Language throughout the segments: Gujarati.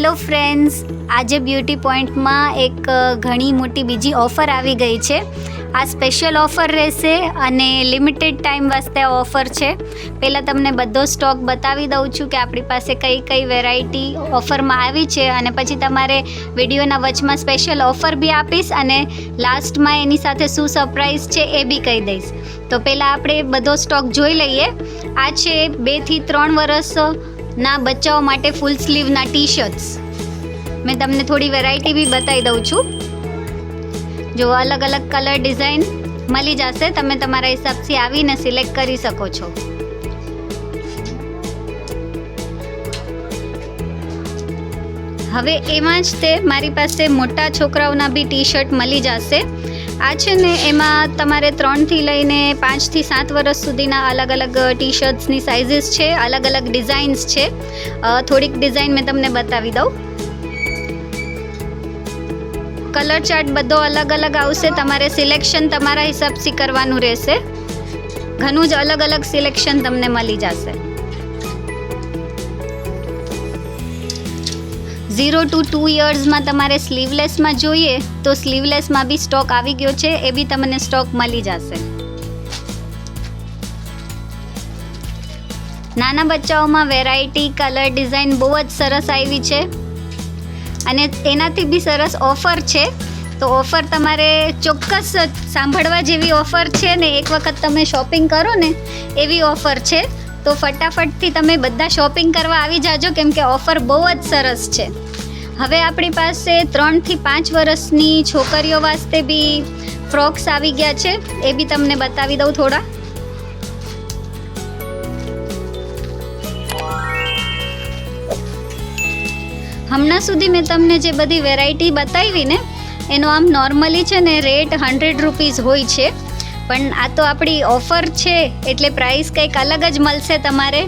હેલો ફ્રેન્ડ્સ, આજે બ્યુટી પોઈન્ટમાં એક ઘણી મોટી બીજી ઓફર આવી ગઈ છે. આ સ્પેશિયલ ઓફર રહેશે અને લિમિટેડ ટાઈમ વાસ્તે આ ઓફર છે. પહેલાં તમને બધો સ્ટોક બતાવી દઉં છું કે આપણી પાસે કઈ કઈ વેરાયટી ઓફરમાં આવી છે, અને પછી તમારે વિડીયોના વચમાં સ્પેશિયલ ઓફર બી આપીશ અને લાસ્ટમાં એની સાથે શું સરપ્રાઈઝ છે એ બી કહી દઈશ. તો પહેલાં આપણે બધો સ્ટોક જોઈ લઈએ. આ છે 2 થી 3 વર્ષના બચ્ચાઓ માટે ફૂલ સ્લીવના ટી શર્ટ્સ. મેં તમને થોડી વેરાયટી બી બતાવી દઉં છું. જો અલગ અલગ કલર ડિઝાઇન મળી જશે, તમે તમારા હિસાબથી આવીને સિલેક્ટ કરી શકો છો. હવે એમાં જ તે મારી પાસે મોટા છોકરાઓના બી ટી શર્ટ મળી જશે. આ છે ને, એમાં તમારે 3 થી લઈને 5 થી 7 વર્ષ સુધીના અલગ અલગ ટી શર્ટ્સની સાઇઝીસ છે, અલગ અલગ ડિઝાઇન્સ છે. થોડીક ડિઝાઇન મેં તમને બતાવી દઉં. કલર ચાર્ટ બધો અલગ અલગ આવશે, તમારે સિલેક્શન તમારા હિસાબથી કરવાનું રહેશે. ઘણું જ અલગ અલગ સિલેક્શન તમને મળી જશે. 0 to 2 યર્સમાં તમારે સ્લીવલેસમાં જોઈએ તો સ્લીવલેસમાં બી સ્ટોક આવી ગયો છે, એ બી તમને સ્ટોક મળી જશે. નાના બચ્ચાઓમાં વેરાયટી, કલર, ડિઝાઇન બહુ જ સરસ આવી છે અને એનાથી બી સરસ ઓફર છે. તો ઓફર તમારે ચોક્કસ સાંભળવા જેવી ઓફર છે ને, એક વખત તમે શોપિંગ કરો ને એવી ઓફર છે. તો ફટાફટથી તમે બધા શોપિંગ કરવા આવી જાજો, કેમ કે ઓફર બહુ જ સરસ છે. હવે આપણી પાસે 3 થી 5 વર્ષની છોકરીઓ વાસ્તે બી ફ્રોક્સ આવી ગયા છે, એ બી તમને બતાવી દઉં થોડા. હમણાં સુધી મેં તમને જે બધી વેરાયટી બતાવી ને, એનો આમ નોર્મલી છે ને રેટ 100 રૂપીઝ હોય છે, પણ આ તો આપણી ઓફર છે એટલે પ્રાઇસ કંઈક અલગ જ મળશે તમારે.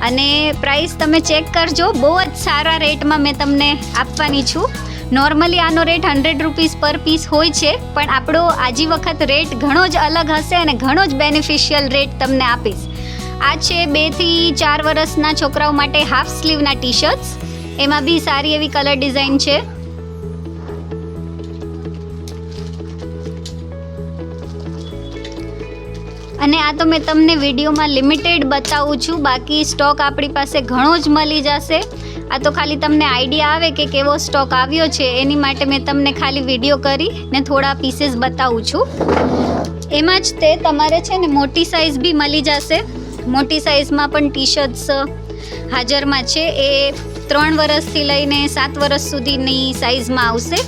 અને પ્રાઇસ તમે ચેક કરજો, બહુ જ સારા રેટમાં મેં તમને આપવાની છું. નોર્મલી આનો રેટ 100 રૂપીઝ પર પીસ હોય છે, પણ આપણો આજી વખત રેટ ઘણો જ અલગ હશે અને ઘણો જ બેનિફિશિયલ રેટ તમને આપીશ. આ છે 2 થી 4 વર્ષના છોકરાઓ માટે હાફ સ્લીવના ટી શર્ટ્સ. એમાં બી સારી એવી કલર ડિઝાઇન છે. અને આ તો મેં તમને વિડીયોમાં લિમિટેડ બતાવું છું, બાકી સ્ટોક આપણી પાસે ઘણો જ મળી જશે. આ તો ખાલી તમને આઈડિયા આવે કે કેવો સ્ટોક આવ્યો છે, એની માટે મેં તમને ખાલી વિડીયો કરી ને થોડા પીસીસ બતાવું છું. એમાં જ તે તમારે છે ને મોટી સાઇઝ બી મળી જશે. મોટી સાઇઝમાં પણ ટી શર્ટ્સ હાજરમાં છે. એ 3 વર્ષથી લઈને 7 વર્ષ સુધીની સાઇઝમાં આવશે.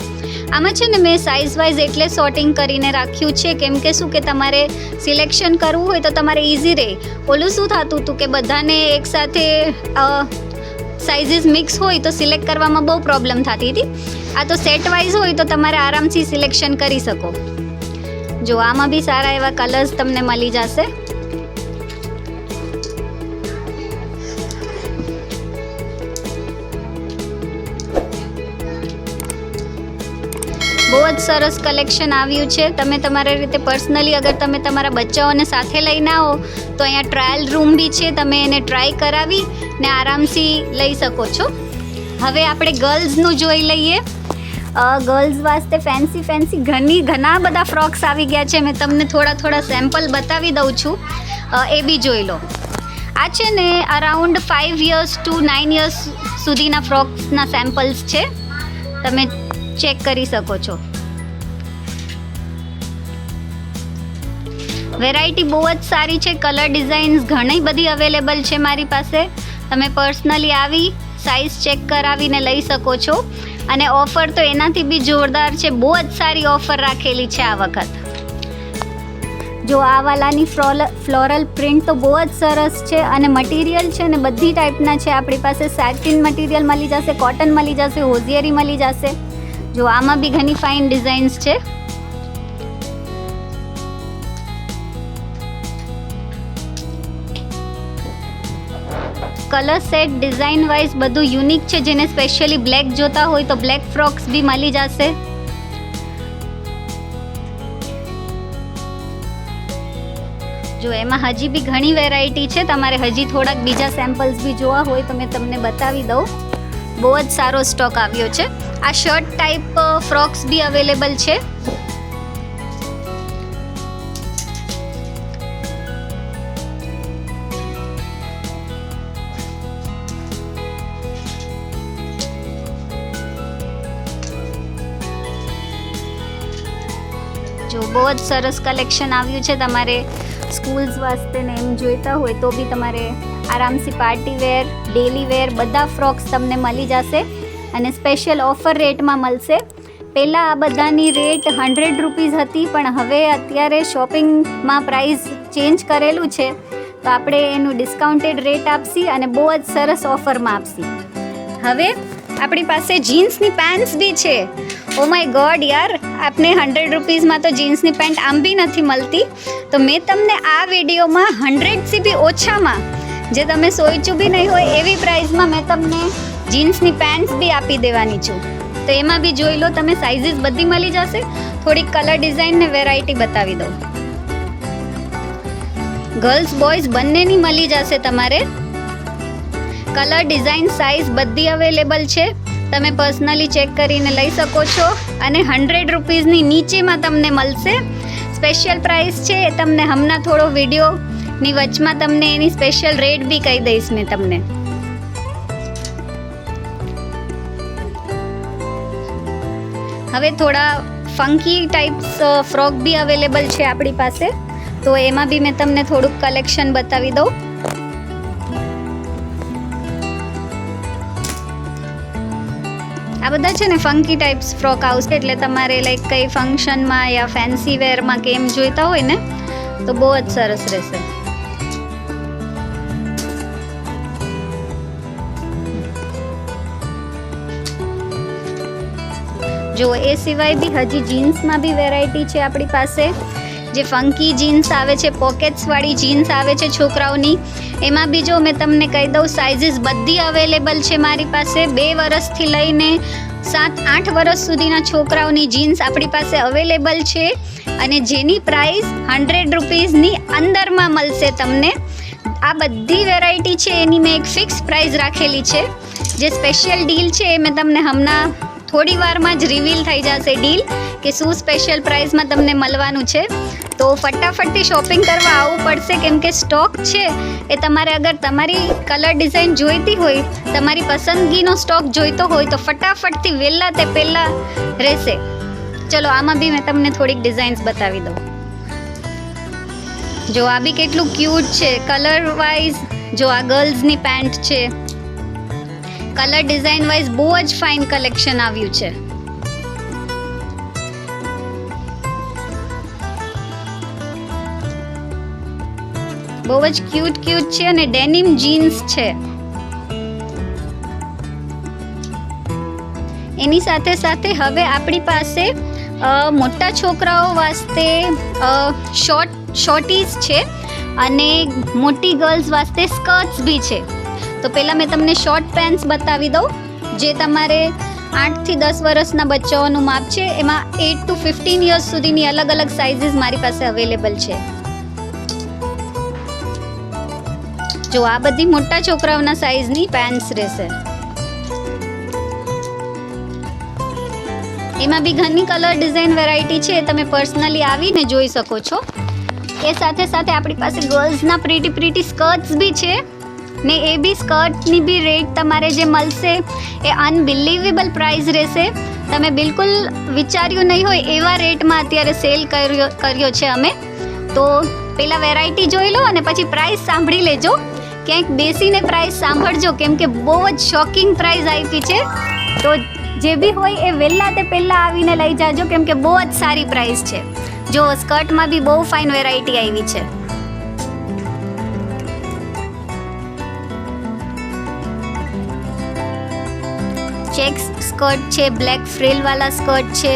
આમાં છે ને મેં સાઇઝ વાઇઝ એટલે સોર્ટિંગ કરીને રાખ્યું છે, કેમ કે શું કે તમારે સિલેક્શન કરવું હોય તો તમારે ઇઝી રહે. ઓલું શું થતું હતું કે બધાને એકસાથે સાઇઝીસ મિક્સ હોય તો સિલેક્ટ કરવામાં બહુ પ્રોબ્લેમ થતી હતી. આ તો સેટ વાઇઝ હોય તો તમારે આરામથી સિલેક્શન કરી શકો. જો આમાં બી સારા એવા કલર્સ તમને મળી જશે. બહુ જ સરસ કલેક્શન આવ્યું છે. તમે તમારા રીતે પર્સનલી અગર તમે તમારા બચ્ચાઓને સાથે લઈને આવો તો અહીંયા ટ્રાયલ રૂમ બી છે, તમે એને ટ્રાય કરાવી ને આરામથી લઈ શકો છો. હવે આપણે ગર્લ્સનું જોઈ લઈએ. ગર્લ્સ વાસ્તે ફેન્સી ઘણા બધા ફ્રોક્સ આવી ગયા છે. મેં તમને થોડા સેમ્પલ બતાવી દઉં છું, એ બી જોઈ લો. આ છે ને અરાઉન્ડ 5 યર્સ ટુ 9 યર્સ સુધીના ફ્રોક્સના સેમ્પલ્સ છે, તમે ચેક કરી શકો છો. વેરાયટી બહુ જ સારી છે. કલર ડિઝાઇન્સ ઘણી બધી અવેલેબલ છે મારી પાસે. તમે પર્સનલી આવી સાઇઝ ચેક કરાવીને લઈ શકો છો. અને ઓફર તો એનાથી બી જોરદાર છે. બહુ જ સારી ઓફર રાખેલી છે આ વખત. જો આ વાલાની ફ્લોરલ પ્રિન્ટ તો બહુ જ સરસ છે, અને મટીરિયલ છે ને બધી ટાઈપના છે આપણી પાસે. સેટિન મટીરિયલ મળી જશે, કોટન મળી જશે, હોઝિયરી મળી જશે. જો આમાં બી ઘણી ફાઇન ડિઝાઇન્સ છે. કલર સેટ, ડિઝાઇન વાઇઝ બધું યુનિક છે. જેને સ્પેશિયલી બ્લેક જોતા હોય તો બ્લેક ફ્રોક્સ બી મળી જશે. જો એમાં હજી બી ઘણી વેરાયટી છે. તમારે હજી થોડાક બીજા સેમ્પલ્સ બી જોવા હોય તો મેં તમને બતાવી દઉં. બહુ જ સારો સ્ટોક આવ્યો છે. આ શર્ટ ટાઈપ ફ્રોક્સ બી અવેલેબલ છે. જો બહુ જ સરસ કલેક્શન આવ્યું છે. તમારે સ્કૂલ્સ વાસ્તે ને એમ જોઈતા હોય તો બી તમારે આરામથી પાર્ટી વેર, ડેલી વેર બધા ફ્રોક્સ તમને મળી જશે અને સ્પેશિયલ ઓફર રેટમાં મળશે. પહેલાં આ બધાની રેટ 100 રૂપીઝ હતી, પણ હવે અત્યારે શોપિંગમાં પ્રાઇસ ચેન્જ કરેલું છે, તો આપણે એનું ડિસ્કાઉન્ટેડ રેટ આપશી અને બહુ જ સરસ ઓફરમાં આપશી. હવે આપણી પાસે જીન્સની પેન્ટ્સ બી છે. ઓ માય ગોડ યાર, આપને 100 રૂપીઝમાં તો જીન્સની પેન્ટ આમ બી નથી મળતી. તો મેં તમને આ વિડીયોમાં 100થી બી ઓછામાં, જે તમે સોચ્યું બી નહીં હોય એવી પ્રાઇસમાં મેં તમને જીન્સની પેન્ટ્સ બી આપી દેવાની છું. તો એમાં બી જોઈ લો તમે, સાઇઝીસ બધી મળી જશે. થોડીક કલર ડિઝાઇન ને વેરાયટી બતાવી દઉં. ગર્લ્સ બોયઝ બંનેની મળી જશે તમારે. કલર ડિઝાઇન સાઇઝ બધી અવેલેબલ છે. તમે પર્સનલી ચેક કરીને લઈ શકો છો અને 100 રૂપીઝની નીચેમાં તમને મળશે. સ્પેશિયલ પ્રાઇસ છે એ તમને હમણાં થોડો વિડીયોની વચમાં તમને એની સ્પેશિયલ રેટ બી કહી દઈશ મેં તમને. હવે થોડા ફંકી ટાઈપ્સ ફ્રોક બી અવેલેબલ છે આપણી પાસે, તો એમાં બી મેં તમને થોડુંક કલેક્શન બતાવી દઉં. આ બધા છે ને ફંકી ટાઈપ્સ ફ્રોક આવશે, એટલે તમારે લાઈક કંઈ ફંક્શનમાં યા ફેન્સી વેરમાં કે એમ જોઈતા હોય ને તો બહુ જ સરસ રહેશે. જો એ સિવાય બી હજી જીન્સમાં બી વેરાયટી છે આપણી પાસે. જે ફંકી જીન્સ આવે છે, પોકેટ્સવાળી જીન્સ આવે છે છોકરાઓની, એમાં બી જો મેં તમને કહી દઉં, સાઇઝીસ બધી અવેલેબલ છે મારી પાસે. 2 વર્ષથી લઈને 7-8 વર્ષ સુધીના છોકરાઓની જીન્સ આપણી પાસે અવેલેબલ છે અને જેની પ્રાઇસ 100 રૂપીઝની અંદરમાં મળશે તમને. આ બધી વેરાયટી છે એની મેં એક ફિક્સ પ્રાઇસ રાખેલી છે. જે સ્પેશિયલ ડીલ છે એ મેં તમને હમણાં થોડી વારમાં જ રિવીલ થઈ જશે ડીલ, કે શું સ્પેશિયલ પ્રાઇસમાં તમને મળવાનું છે. તો ફટાફટથી શોપિંગ કરવા આવવું પડશે, કેમ કે સ્ટોક છે એ તમારે, અગર તમારી કલર ડિઝાઇન જોઈતી હોય, તમારી પસંદગીનો સ્ટોક જોઈતો હોય તો ફટાફટથી વહેલા તે પહેલાં રહેશે. ચલો આમાં બી મેં તમને થોડીક ડિઝાઇન્સ બતાવી દઉં. જો આ બી કેટલું ક્યુટ છે કલર વાઇઝ. જો આ ગર્લ્સની પેન્ટ છે. કલર ડિઝાઇન વાઇઝ બહુ જ ફાઇન કલેક્શન આવ્યું છે. બહુ જ ક્યુટ છે અને ડેનિમ જીન્સ છે. એની સાથે સાથે હવે આપણી પાસે મોટા છોકરાઓ વાસ્તે શોર્ટીઝ છે અને મોટી ગર્લ્સ વાસ્તે સ્કર્ટ્સ બી છે. તો પહેલાં મેં તમને શોર્ટ પેન્ટ્સ બતાવી દઉં, જે તમારે 8 થી 10 વર્ષના બચ્ચાઓનું માપ છે. એમાં 8 to 15 યર્સ સુધીની અલગ અલગ સાઇઝીસ મારી પાસે અવેલેબલ છે. જો આ બધી મોટા છોકરાઓના સાઇઝની પેન્ટ્સ રહેશે. એમાં બી ઘણી કલર ડિઝાઇન વેરાયટી છે, તમે પર્સનલી આવીને જોઈ શકો છો. એ સાથે સાથે આપણી પાસે ગર્લ્સના પ્રીટી સ્કર્ટ્સ બી છે ને. એ બી સ્કર્ટની બી રેટ તમારે જે મળશે એ અનબિલીવેબલ પ્રાઇસ રહેશે. તમે બિલકુલ વિચાર્યું નહીં હોય એવા રેટમાં અત્યારે સેલ કર્યો છે અમે. તો પહેલાં વેરાયટી જોઈ લો અને પછી પ્રાઇસ સાંભળી લેજો. ક્યાંક બેસીને પ્રાઇસ સાંભળજો, કેમ કે બહુ જ શોકિંગ પ્રાઇસ આપી છે. તો જે બી હોય એ વહેલા તે પહેલાં આવીને લઈ જાજો, કેમ કે બહુ જ સારી પ્રાઇસ છે. જો સ્કર્ટમાં બી બહુ ફાઇન વેરાયટી આવી છે. ચેક્સ સ્કર્ટ છે, બ્લેક ફ્રિલવાળા સ્કર્ટ છે,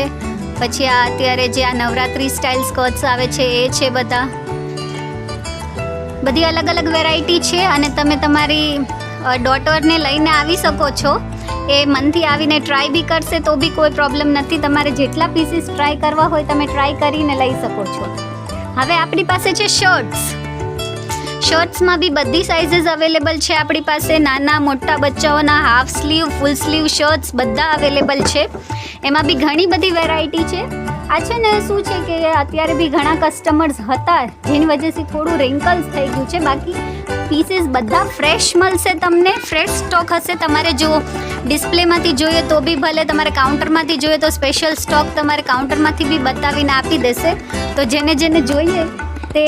પછી આ અત્યારે જે આ નવરાત્રી સ્ટાઇલ સ્કર્ટ્સ આવે છે એ છે. બધી અલગ અલગ વેરાયટી છે અને તમે તમારી ડોટરને લઈને આવી શકો છો. એ મનથી આવીને ટ્રાય બી કરશે તો બી કોઈ પ્રોબ્લેમ નથી. તમારે જેટલા પીસીસ ટ્રાય કરવા હોય તમે ટ્રાય કરીને લઈ શકો છો. હવે આપણી પાસે છે શર્ટ્સ. શર્ટ્સમાં બી બધી સાઇઝીસ અવેલેબલ છે આપણી પાસે. નાના મોટા બચ્ચાઓના half sleeve, full sleeve shirts બધા અવેલેબલ છે. એમાં બી ઘણી બધી વેરાયટી છે. આ છે ને શું છે કે અત્યારે બી ઘણા કસ્ટમર્સ હતા જેની વજહથી થોડું રિંકલ્સ થઈ ગયું છે. બાકી પીસીસ બધા ફ્રેશ મળશે તમને, ફ્રેશ સ્ટોક હશે. તમારે જો ડિસ્પ્લેમાંથી જોઈએ તો બી ભલે, તમારે કાઉન્ટરમાંથી જોઈએ તો સ્પેશિયલ સ્ટોક તમારે કાઉન્ટરમાંથી બી બતાવીને આપી દેશે. તો જેને જેને જોઈએ તે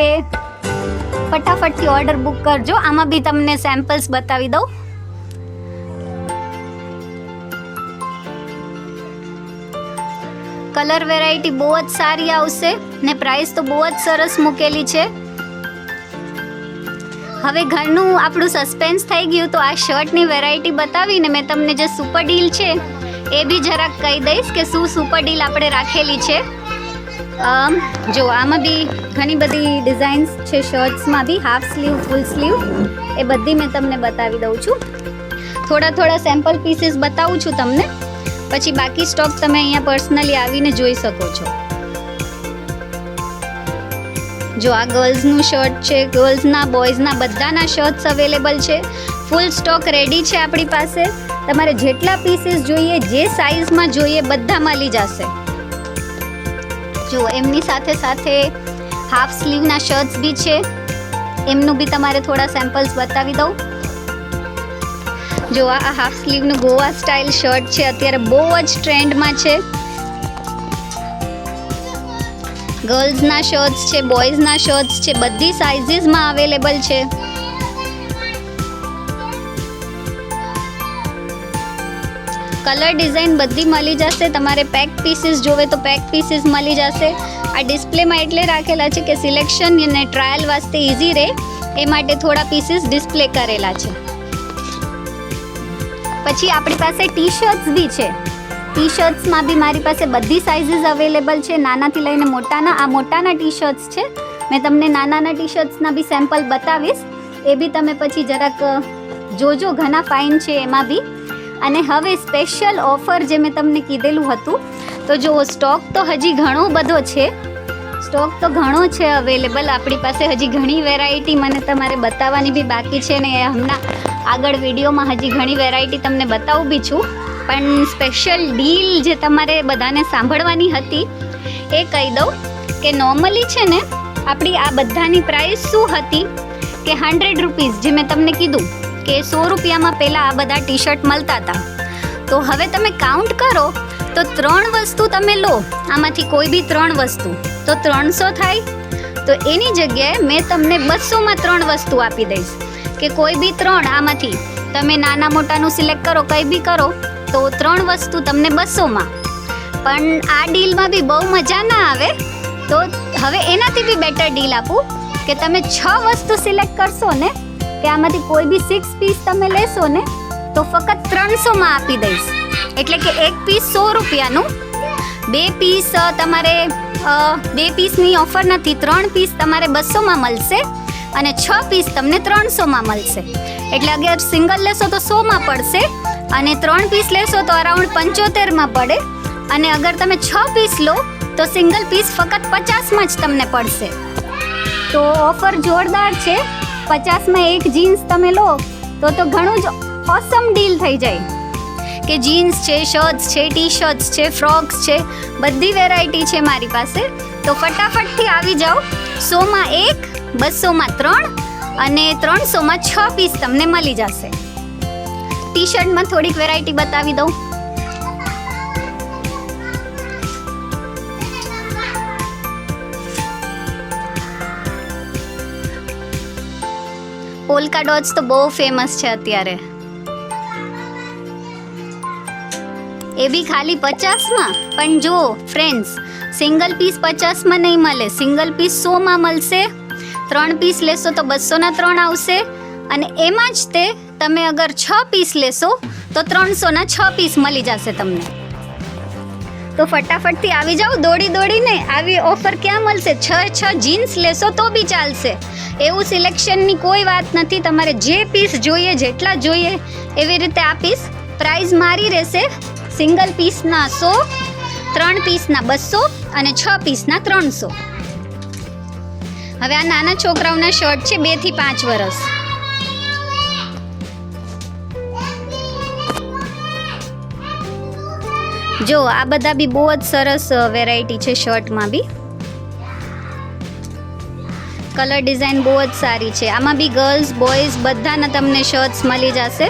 ફટાફટથી ઓર્ડર બુક કરજો. આમાં બી તમને સેમ્પલ્સ બતાવી દઉં. કલર વેરાયટી બહુ જ સારી આવશે ને પ્રાઇસ તો બહુ જ સરસ મૂકેલી છે. હવે ઘરનું આપણું સસ્પેન્સ થઈ ગયું તો આ શર્ટની વેરાયટી બતાવીને મેં તમને જે સુપર ડીલ છે એ બી જરાક કહી દઈશ કે શું સુપર ડીલ આપણે રાખેલી છે. જો આમાં બી ઘણી બધી ડિઝાઇન્સ છે શર્ટ્સમાં બી, હાફ સ્લીવ, ફૂલ સ્લીવ, એ બધી મેં તમને બતાવી દઉં છું. થોડા સેમ્પલ પીસીસ બતાવું છું તમને, પછી બાકી સ્ટોક તમે અહીંયા પર્સનલી આવીને જોઈ શકો છો. જો આ ગર્લ્સનું શર્ટ છે, ગર્લ્સના બોયઝના બધાના શર્ટ્સ અવેલેબલ છે. ફૂલ સ્ટોક રેડી છે આપણી પાસે. તમારે જેટલા પીસીસ જોઈએ, જે સાઇઝમાં જોઈએ બધા મળી જશે. જો એમની સાથે સાથે હાફ સ્લીવના શર્ટ્સ બી છે, એમનું બી તમારે થોડા સેમ્પલ્સ બતાવી દઉં. જો આ હાફ સ્લીવનું ગોવા સ્ટાઇલ શર્ટ છે, અત્યારે બહુ જ ટ્રેન્ડમાં છે. ગર્લ્સના શર્ટ્સ છે, બોયઝના શર્ટ્સ છે, બધી સાઇઝીસમાં અવેલેબલ છે. કલર ડિઝાઇન બધી મળી જશે. તમારે પેક પીસીસ જોવે તો પેક પીસીસ મળી જશે. આ ડિસ્પ્લેમાં એટલે રાખેલા છે કે સિલેક્શન અને ટ્રાયલ વાસ્તે ઇઝી રહે એ માટે થોડા પીસીસ ડિસ્પ્લે કરેલા છે. પછી આપણી પાસે ટી શર્ટ્સ બી છે. ટી શર્ટ્સમાં બી મારી પાસે બધી સાઇઝીસ અવેલેબલ છે, નાનાથી લઈને મોટાના. આ મોટાના ટી શર્ટ્સ છે. મેં તમને નાનાના ટી શર્ટ્સના બી સેમ્પલ બતાવીશ, એ બી તમે પછી જરાક જોજો, ઘણા ફાઇન છે એમાં બી. અને હવે સ્પેશિયલ ઓફર જે મેં તમને કીધેલું હતું, તો જો સ્ટોક તો હજી ઘણો બધો છે. સ્ટોક તો ઘણો છે અવેલેબલ આપણી પાસે. હજી ઘણી વેરાયટી મને તમારે બતાવવાની બી બાકી છે ને હમણાં આગળ વિડીયોમાં હજી ઘણી વેરાયટી તમને બતાવું બી છું. પણ સ્પેશિયલ ડીલ જે તમારે બધાને સાંભળવાની હતી એ કહી દઉં કે નોર્મલી છે ને આપણી આ બધાની પ્રાઇસ શું હતી કે 100 રૂપીઝ, જે મેં તમને કીધું કે 100 રૂપિયામાં પહેલાં આ બધા ટી શર્ટ મળતા હતા. તો હવે તમે કાઉન્ટ કરો તો 3 વસ્તુ તમે લો, આમાંથી કોઈ બી 3 વસ્તુ તો 300 થાય. તો એની જગ્યાએ મેં તમને 200માં 3 વસ્તુ આપી દઈશ કે કોઈ બી 3 આમાંથી તમે નાના મોટાનું સિલેક્ટ કરો, કંઈ બી કરો તો 3 વસ્તુ તમને 200માં. પણ આ ડીલમાં બી બહુ મજા ના આવે, તો હવે એનાથી બી બેટર ડીલ આપું કે તમે 6 વસ્તુ સિલેક્ટ કરશો ને, કે આમાંથી કોઈ બી 6 પીસ તમે લેશો ને તો ફક્ત 300માં આપી દઈશ. એટલે કે એક પીસ 100 રૂપિયાનું, 2 પીસ તમારે 2 પીસની ઓફર નથી, 3 પીસ તમારે 200માં મળશે અને 6 પીસ તમને 300માં મળશે. એટલે અગર સિંગલ લેશો તો 100માં પડશે અને 3 પીસ લેશો તો અરાઉન્ડ 75માં પડે. અને અગર તમે 6 પીસ લો તો સિંગલ પીસ ફક્ત 50માં જ તમને પડશે. તો ઓફર જોરદાર છે. 50માં એક જીન્સ તમે લો તો ઘણું જ ઓસમ ડીલ થઈ જાય. કે જીન્સ છે, શર્ટ્સ છે, ટી શર્ટ્સ છે, ફ્રોક્સ છે, બધી વેરાયટી છે મારી પાસે. તો ફટાફટથી આવી જાઓ. 100માં 1, 200માં 3 અને 300માં 6 પીસ તમને મળી જશે. ટી શર્ટમાં થોડીક વેરાયટી બતાવી દઉં. પોલ્કા ડોટ્સ તો બહુ ફેમસ છે અત્યારે. એ બી ખાલી 50માં. પણ જો ફ્રેન્ડ્સ, સિંગલ પીસ 50માં નહીં મળે, સિંગલ પીસ 100માં મળશે. 3 પીસ લેશો તો 200ના 3 આવશે. અને એમાં જ તે તમે અગર 6 પીસ લેશો તો 300ના 6 પીસ મળી જશે તમને. તો ફટાફટથી આવી જાઓ, દોડીને. આવી ઓફર ક્યાં મળશે? 6 જીન્સ લેશો તો બી ચાલશે. એવું સિલેક્શનની કોઈ વાત નથી. તમારે જે પીસ જોઈએ, જેટલા જોઈએ એવી રીતે આપીશ. પ્રાઇસ મારી રહેશે સિંગલ પીસના 100, 3 પીસના 200 અને 6 પીસના 300. હવે આ નાના છોકરાઓના શર્ટ છે 2 થી 5 વર્ષ. જો આ બધા બી બહુ જ સરસ વેરાયટી છે શર્ટમાં બી. કલર ડિઝાઇન બહુ જ સારી છે. આમાં બી ગર્લ્સ બોયઝ બધાના તમને શર્ટ્સ મળી જશે.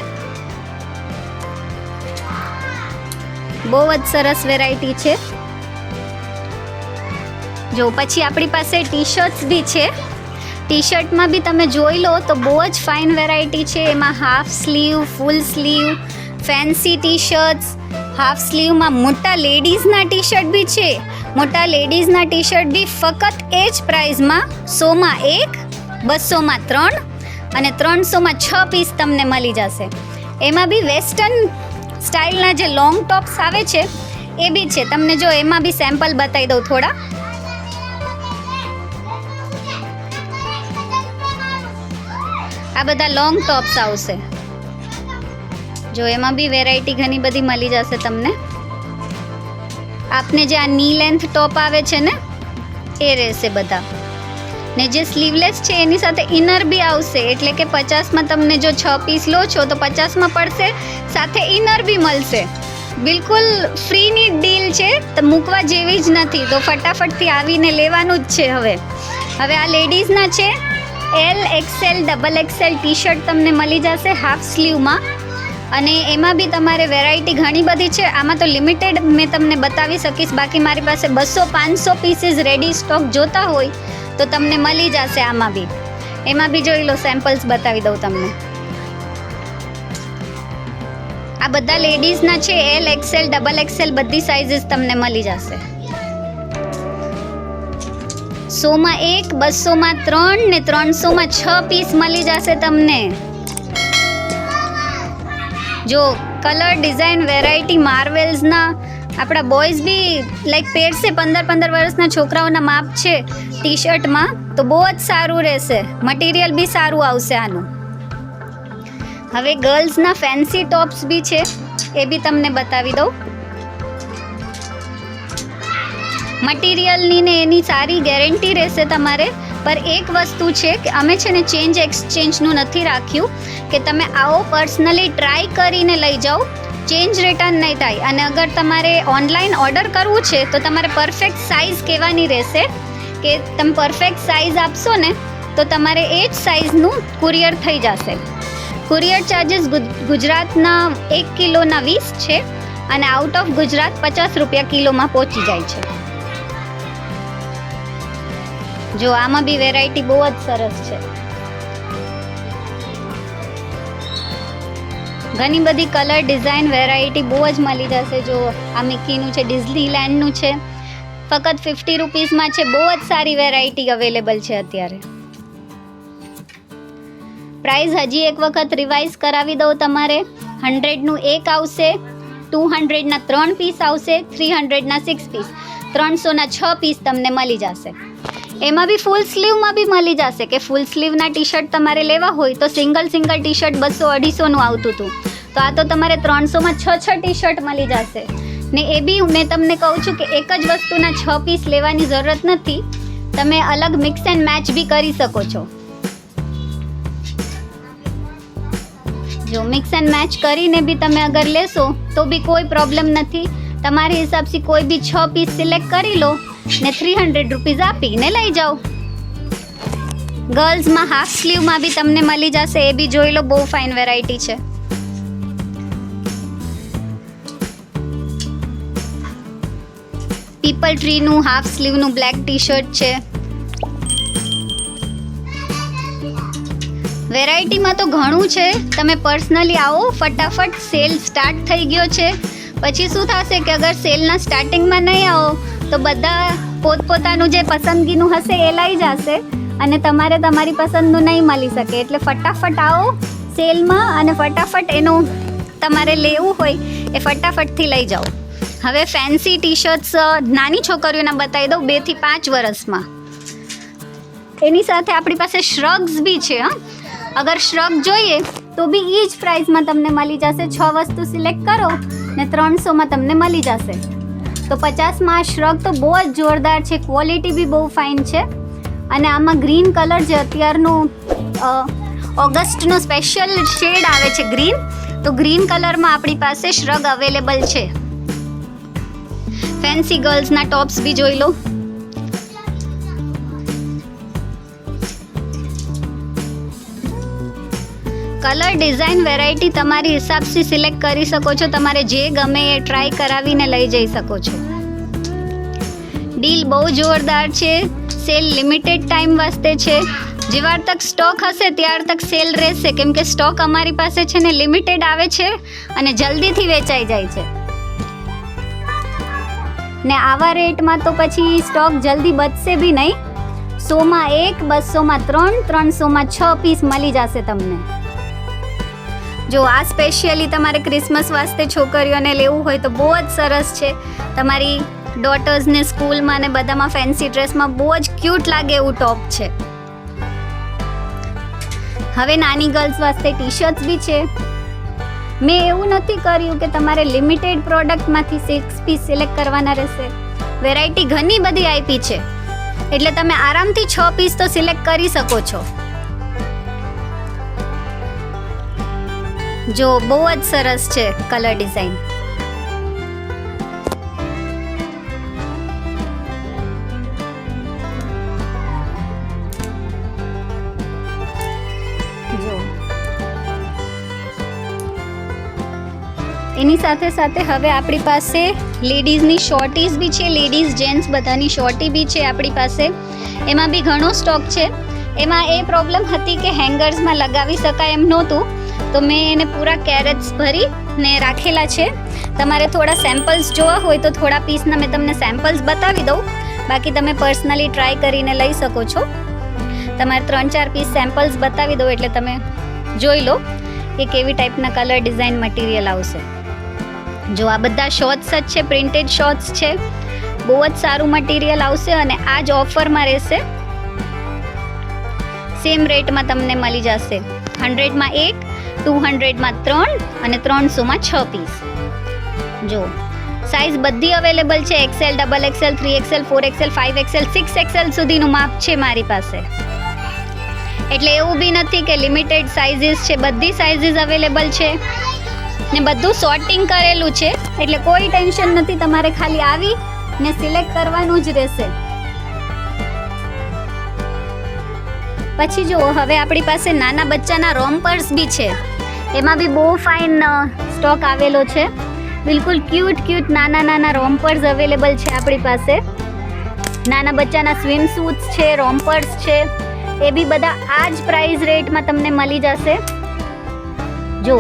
બહુ જ સરસ વેરાયટી છે. જો પછી આપણી પાસે ટી શર્ટ્સ બી છે. ટી શર્ટમાં બી તમે જોઈ લો તો બહુ જ ફાઇન વેરાયટી છે. એમાં half sleeve, full sleeve, fancy T shirts, half સ્લીવમાં મોટા લેડીઝના ટી શર્ટ બી છે. મોટા લેડીઝના ટી શર્ટ બી ફક્ત એ જ પ્રાઇઝમાં 100માં 1, 200માં 3 અને 300માં 6 પીસ તમને મળી જશે. એમાં બી વેસ્ટર્ન સ્ટાઇલના જે લોંગ ટોપ્સ આવે છે એ બી છે. તમને જો એમાં બી સેમ્પલ બતાવી દઉં થોડા. આ બધા લોંગ ટોપ્સ આવશે. જો એમાં બી વેરાયટી ઘણી બધી મળી જશે તમને. આપને જે આ ની લેન્થ ટોપ આવે છે ને એ રહેશે બધા. ને જે સ્લીવલેસ છે એની સાથે ઇનર બી આવશે. એટલે કે 50માં તમને જો 6 પીસ લો છો તો 50માં પડશે, સાથે ઇનર બી મળશે. બિલકુલ ફ્રીની ડીલ છે, તો મૂકવા જેવી જ નથી. તો ફટાફટથી આવીને લેવાનું જ છે. હવે આ લેડીઝના છે. L, XL, double XL T shirt તમને મળી જશે હાફ સ્લીવમાં. અને એમાં બી તમારે વેરાયટી ઘણી બધી છે. આમાં તો લિમિટેડ મેં તમને બતાવી શકીશ. બાકી મારી પાસે 200-500 પીસીસ રેડી સ્ટોક જોતા હોય તો તમને મળી જશે આમાં બી. એમાં બી જોઈ લો, સેમ્પલ્સ બતાવી દઉં તમને. આ બધા લેડીઝના છે. એલ, એક્સેલ, ડબલ એક્સેલ બધી સાઇઝીસ તમને મળી જશે. 100માં 1, 200માં 3 ને 300માં 6 પીસ મળી જશે તમને. જો કલર ડિઝાઇન વેરાયટી માર્વેલ્સના આપણા બોયઝ બી લાઈક પહેરશે. 15 વર્ષના છોકરાઓના માપ છે ટી શર્ટમાં, તો બહુ જ સારું રહેશે. મટીરિયલ બી સારું આવશે આનું. હવે ગર્લ્સના ફેન્સી ટોપ્સ બી છે, એ બી તમને બતાવી દઉં. મટીરિયલની ને એની સારી ગેરંટી રહેશે તમારે. પર એક વસ્તુ છે કે અમે છે ને ચેન્જ એક્સચેન્જનું નથી રાખ્યું, કે તમે આવો પર્સનલી ટ્રાય કરીને લઈ જાઓ, ચેન્જ રિટર્ન નહીં થાય. અને અગર તમારે ઓનલાઈન ઓર્ડર કરવું છે તો તમારે પરફેક્ટ સાઇઝ કહેવાની રહેશે, કે તમે પરફેક્ટ સાઇઝ આપશો ને તો તમારે એ જ સાઇઝનું કુરિયર થઈ જશે. કુરિયર ચાર્જીસ ગુજરાતના 1 કિલોના 20 છે અને આઉટ ઓફ ગુજરાત 50 રૂપિયા કિલોમાં પહોંચી જાય છે. જો આમાં બી વેરાયટી બહુ જ સરસ છે. ઘણી બધી કલર ડિઝાઇન વેરાયટી બહુ જ મળી જશે. જો આ મિકીનું છે, ડિઝનીલેન્ડનું છે, ફક્ત 50 રૂપીસમાં છે. બહુ જ સારી વેરાયટી અવેલેબલ છે અત્યારે. પ્રાઇસ હજી એક વખત રિવાઇઝ કરાવી દઉં તમારે. 100નું એક આવશે, 200ના 3 પીસ આવશે, 300ના 6 પીસ, 300ના 6 પીસ તમને મળી જશે. એમાં બી ફૂલ સ્લીવમાં બી મળી જશે, કે ફૂલ સ્લીવના ટી શર્ટ તમારે લેવા હોય તો સિંગલ ટી શર્ટ 200-250નું આવતું હતું, તો આ તો તમારે 300માં 6 ટી શર્ટ મળી જશે. ને એ બી મેં તમને કહું છું કે એક જ વસ્તુના 6 પીસ લેવાની જરૂરત નથી. તમે અલગ મિક્સ એન્ડ મેચ બી કરી શકો છો. જો મિક્સ એન્ડ મેચ કરીને બી તમે અગર લેશો તો બી કોઈ પ્રોબ્લેમ નથી. તમારી હિસાબથી કોઈ બી 6 પીસ સિલેક્ટ કરી લો ને 300 રૂપીઝ આપીને લઈ જાઓ. ગર્લ્સમાં હાફ સ્લીવમાં બી તમને મળી જશે. એ બી જોઈ લો, બહુ ફાઇન વેરાયટી છે. પીપલ ટ્રીનું હાફ સ્લીવનું બ્લેક ટી શર્ટ છે. વેરાયટીમાં તો ઘણું છે. તમે પર્સનલી આવો, ફટાફટ સેલ સ્ટાર્ટ થઈ ગયો છે. પછી શું થશે કે અગર સેલના સ્ટાર્ટિંગમાં નહીં આવો તો બધા પોતપોતાનું જે પસંદગીનું હશે એ લઈ જશે અને તમારે તમારી પસંદનું નહીં મળી શકે. એટલે ફટાફટ આવો સેલમાં અને ફટાફટ એનું તમારે લેવું હોય એ ફટાફટથી લઈ જાઓ. હવે ફેન્સી ટી શર્ટ્સ નાની છોકરીઓના બતાવી દઉં, 2 થી 5 વર્ષમાં. એની સાથે આપણી પાસે શ્રગ્સ બી છે. અગર શ્રગ જોઈએ તો બી એ જ પ્રાઇસમાં તમને મળી જશે. 6 વસ્તુ સિલેક્ટ કરો ને 300માં તમને મળી જશે. તો 50માં આ શ્રગ તો બહુ જ જોરદાર છે. ક્વોલિટી બી બહુ ફાઇન છે અને આમાં ગ્રીન કલર જે અત્યારનું ઓગસ્ટનો સ્પેશિયલ શેડ આવે છે ગ્રીન, તો ગ્રીન કલરમાં આપણી પાસે શ્રગ અવેલેબલ છે. ફેન્સી ગર્લ્સના ટોપ્સ બી જોઈ લો. કલર ડિઝાઇન વેરાયટી તમારી હિસાબથી સિલેક્ટ કરી શકો છો. તમારે જે ગમે એ ટ્રાય કરાવીને લઈ જઈ શકો છો. ડીલ બહુ જોરદાર છે. સેલ લિમિટેડ ટાઈમ વાસ્તે છે. જેવાર તક સ્ટોક હશે ત્યાર તક સેલ રહેશે, કેમ કે સ્ટોક અમારી પાસે છે ને લિમિટેડ આવે છે અને જલ્દીથી વેચાઈ જાય છે. ને આવા રેટમાં તો પછી સ્ટોક જલ્દી બચશે બી નહીં. 100માં 1, 200માં 3, 300માં 6 પીસ મળી જશે તમને. જો આ સ્પેશિયલી તમારે ક્રિસમસ વાસ્તે છોકરીઓને લેવું હોય તો બહુ જ સરસ છે. તમારી ડોટર્સને સ્કૂલમાં ને બધામાં ફેન્સી ડ્રેસમાં બહુ જ ક્યુટ લાગે એવું ટોપ છે. હવે નાની ગર્લ્સ વાસ્તે ટી શર્ટ્સ બી છે. મેં એવું નથી કર્યું કે તમારે લિમિટેડ પ્રોડક્ટમાંથી 6 પીસ સિલેક્ટ કરવાના રહેશે. વેરાયટી ઘણી બધી આપી છે, એટલે તમે આરામથી 6 પીસ તો સિલેક્ટ કરી શકો છો. જો બહુ જ સરસ છે કલર ડિઝાઇન. જો એની સાથે સાથે હવે આપણી પાસે લેડીઝની શોર્ટીઝ બી છે. લેડીઝ જેન્ટ્સ બધાની શોર્ટી બી છે આપણી પાસે. એમાં બી ઘણો સ્ટોક છે. એમાં એ પ્રોબ્લેમ હતી કે હેંગર્સમાં લગાવી શકાય એમ નહોતું, તો મેં એને પૂરા કેરેટ્સ ભરીને રાખેલા છે. તમારે થોડા સેમ્પલ્સ જોવા હોય તો થોડા પીસના મેં તમને સેમ્પલ્સ બતાવી દઉં. બાકી તમે પર્સનલી ટ્રાય કરીને લઈ શકો છો. તમારે 3-4 પીસ સેમ્પલ્સ બતાવી દઉં એટલે તમે જોઈ લો કે કેવી ટાઈપના કલર ડિઝાઇન મટીરિયલ આવશે. જો આ બધા શોર્ટ્સ જ છે, પ્રિન્ટેડ શોર્ટ્સ છે. બહુ જ સારું મટીરિયલ આવશે અને આ જ ઓફરમાં રહેશે. સેમ રેટમાં તમને મળી જશે. 100માં 1, 200માં 3 અને 300માં 6 પીસ. જો સાઇઝ બધી અવેલેબલ છે. XL, XXL, 3XL, 4XL, 5XL, 6XL સુધીનું માપ છે મારી પાસે. એટલે એવું બી નથી કે લિમિટેડ સાઇઝીસ છે. બધી સાઇઝીસ અવેલેબલ છે ને બધું સોર્ટિંગ કરેલું છે, એટલે કોઈ ટેન્શન નથી. તમારે ખાલી આવી ને સિલેક્ટ કરવાનું જ રહેશે. પછી જો હવે આપણી પાસે નાના બચ્ચાના રોમ્પર્સ બી છે. એમાં બી બહુ ફાઇન સ્ટોક આવેલો છે. બિલકુલ ક્યુટ નાના રોમ્પર્સ અવેલેબલ છે આપણી પાસે. નાના બચ્ચાના સ્વિમ સૂટ્સ છે, રોમ્પર્સ છે. એ બી બધા આ જ પ્રાઇસ રેટમાં તમને મળી જશે. જો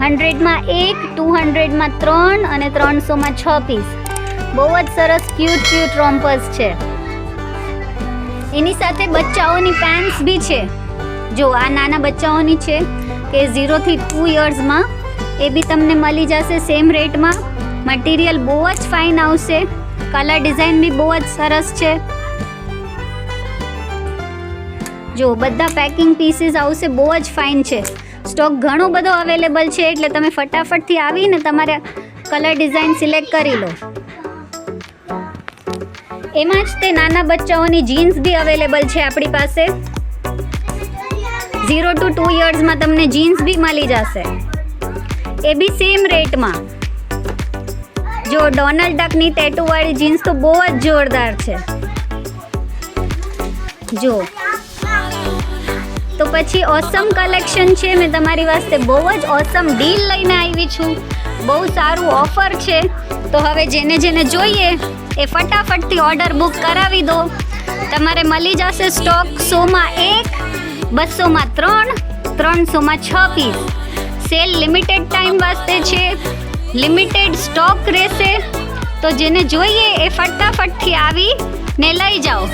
100માં 1, 200માં 3 અને 300માં 6 પીસ. બહુ જ સરસ ક્યુટ રોમ્પર્સ છે. એની સાથે બચ્ચાઓની પેન્ટ્સ બી છે. જો આ નાના બચ્ચાઓની છે કે 0 થી 2 યર્સમાં. એ બી તમને મળી જશે સેમ રેટમાં. મટીરિયલ બહુ જ ફાઇન આવશે. કલર ડિઝાઇન બી બહુ જ સરસ છે. જો બધા પેકિંગ પીસીસ આવશે. બહુ જ ફાઇન છે. સ્ટોક ઘણો બધો અવેલેબલ છે, એટલે તમે ફટાફટથી આવીને તમારે કલર ડિઝાઇન સિલેક્ટ કરી લો. એમાં જ તે નાના બચ્ચાઓની જીન્સ બી અવેલેબલ છે આપણી પાસે. 0 to 2 યર્સમાં તમને જીન્સ બી મળી જશે. એ બી સેમ રેટમાં. જો ડોનાલ્ડ ડકની ટેટુવાળી જીન્સ તો બહુ જ જોરદાર છે. જો તો પછી ઓસમ કલેક્શન છે. મેં તમારી વાસ્તે બહુ જ ઓસમ ડીલ લઈને આવી છું. બહુ સારું ઓફર છે. તો હવે જેને જોઈએ એ ફટાફટથી ઓર્ડર બુક કરાવી દો. તમારે મળી જશે સ્ટોક 100માં 1, 200માં 3, 300માં 6 પીસ. સેલ લિમિટેડ ટાઈમ વાસ્તે છે. લિમિટેડ સ્ટોક રહેશે. તો જેને જોઈએ એ ફટાફટથી આવી ને લઈ જાઓ.